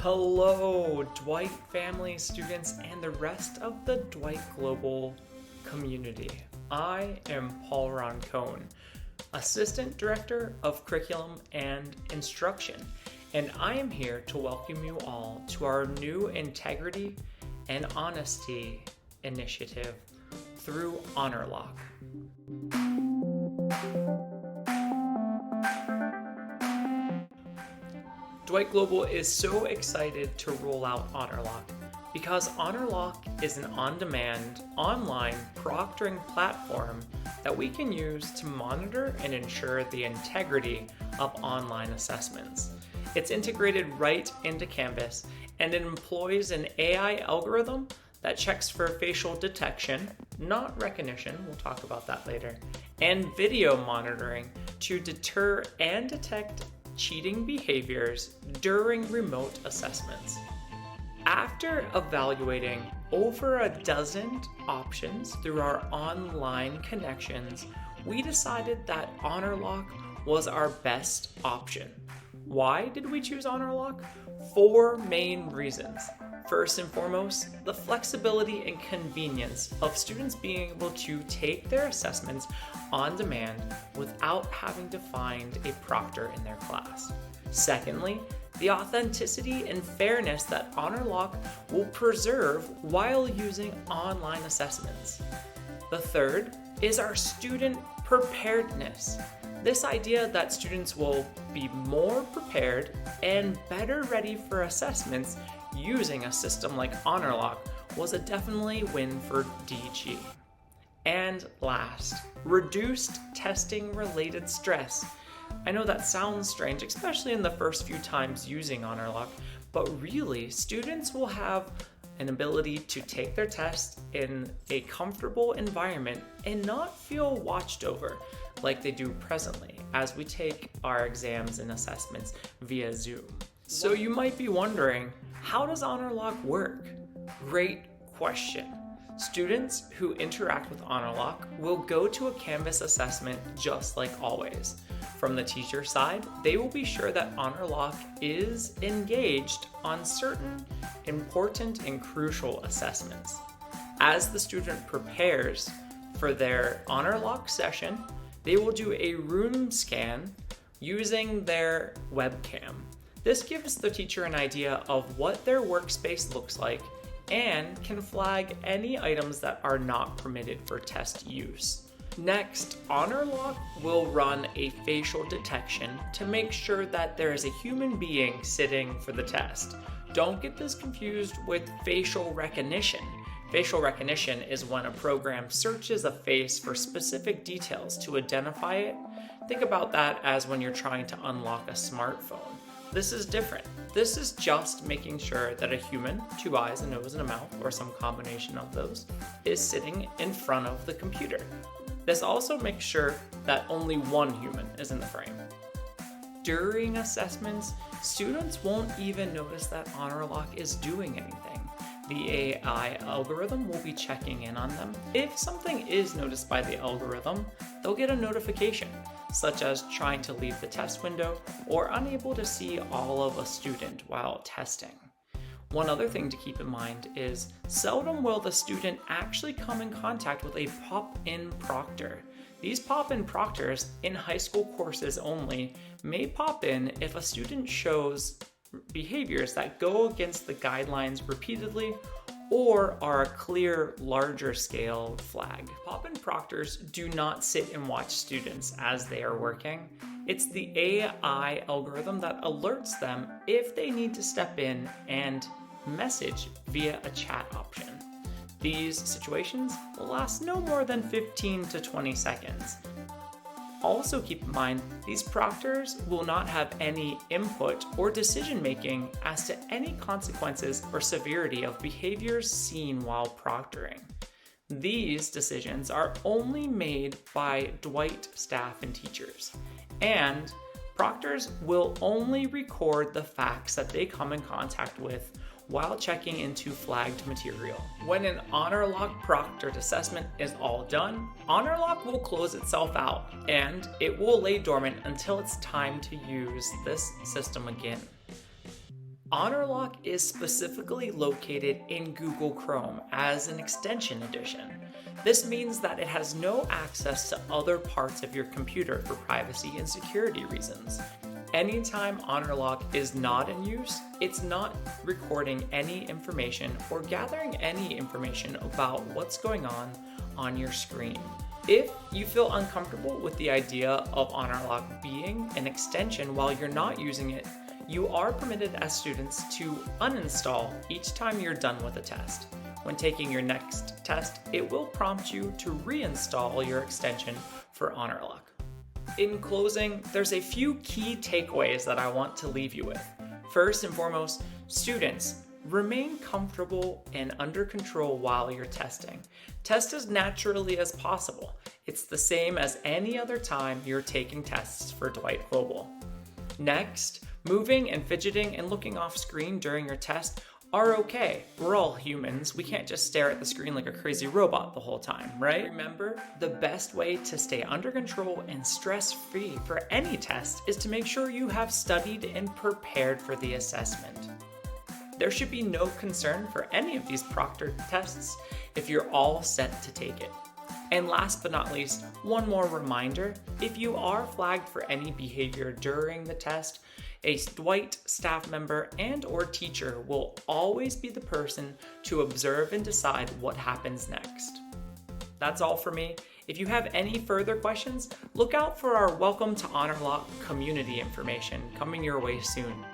Hello, Dwight family, students, and the rest of the Dwight Global community. I am Paul Roncone, Assistant Director of Curriculum and Instruction, and I am here to welcome you all to our new Integrity and Honesty initiative through Honorlock. Dwight Global is so excited to roll out Honorlock because Honorlock is an on-demand, online proctoring platform that we can use to monitor and ensure the integrity of online assessments. It's integrated right into Canvas, and it employs an AI algorithm that checks for facial detection, not recognition, we'll talk about that later, and video monitoring to deter and detect cheating behaviors during remote assessments. After evaluating over a dozen options through our online connections, we decided that Honorlock was our best option. Why did we choose Honorlock? 4 main reasons. First and foremost, the flexibility and convenience of students being able to take their assessments on demand without having to find a proctor in their class. Secondly, the authenticity and fairness that Honorlock will preserve while using online assessments. The third is our student preparedness. This idea that students will be more prepared and better ready for assessments using a system like Honorlock was a definitely win for DG. And last, reduced testing related stress. I know that sounds strange, especially in the first few times using Honorlock, but really students will have an ability to take their test in a comfortable environment and not feel watched over like they do presently as we take our exams and assessments via Zoom. So you might be wondering, how does Honorlock work? Great question. Students who interact with Honorlock will go to a Canvas assessment just like always. From the teacher side, they will be sure that Honorlock is engaged on certain important and crucial assessments. As the student prepares for their Honorlock session, they will do a room scan using their webcam. This gives the teacher an idea of what their workspace looks like and can flag any items that are not permitted for test use. Next, Honorlock will run a facial detection to make sure that there is a human being sitting for the test. Don't get this confused with facial recognition. Facial recognition is when a program searches a face for specific details to identify it. Think about that as when you're trying to unlock a smartphone. This is different. This is just making sure that a human, 2 eyes, a nose, and a mouth, or some combination of those, is sitting in front of the computer. This also makes sure that only one human is in the frame. During assessments, students won't even notice that Honorlock is doing anything. The AI algorithm will be checking in on them. If something is noticed by the algorithm, they'll get a notification, such as trying to leave the test window or unable to see all of a student while testing. One other thing to keep in mind is seldom will the student actually come in contact with a pop-in proctor. These pop-in proctors in high school courses only may pop in if a student shows behaviors that go against the guidelines repeatedly or are a clear, larger scale flag. Pop-in proctors do not sit and watch students as they are working. It's the AI algorithm that alerts them if they need to step in and message via a chat option. These situations will last no more than 15 to 20 seconds. Also keep in mind, these proctors will not have any input or decision making as to any consequences or severity of behaviors seen while proctoring. These decisions are only made by Dwight staff and teachers, and proctors will only record the facts that they come in contact with while checking into flagged material. When an Honorlock proctored assessment is all done, Honorlock will close itself out and it will lay dormant until it's time to use this system again. Honorlock is specifically located in Google Chrome as an extension edition. This means that it has no access to other parts of your computer for privacy and security reasons. Anytime Honorlock is not in use, it's not recording any information or gathering any information about what's going on your screen. If you feel uncomfortable with the idea of Honorlock being an extension while you're not using it, you are permitted as students to uninstall each time you're done with a test. When taking your next test, it will prompt you to reinstall your extension for Honorlock. In closing, there's a few key takeaways that I want to leave you with. First and foremost, students, remain comfortable and under control while you're testing. Test as naturally as possible. It's the same as any other time you're taking tests for Dwight Global. Next, moving and fidgeting and looking off screen during your test are okay. We're all humans. We can't just stare at the screen like a crazy robot the whole time, right? Remember, the best way to stay under control and stress-free for any test is to make sure you have studied and prepared for the assessment. There should be no concern for any of these proctored tests if you're all set to take it. And last but not least, one more reminder, if you are flagged for any behavior during the test, a Dwight staff member and/or teacher will always be the person to observe and decide what happens next. That's all for me. If you have any further questions, look out for our Welcome to Honorlock community information coming your way soon.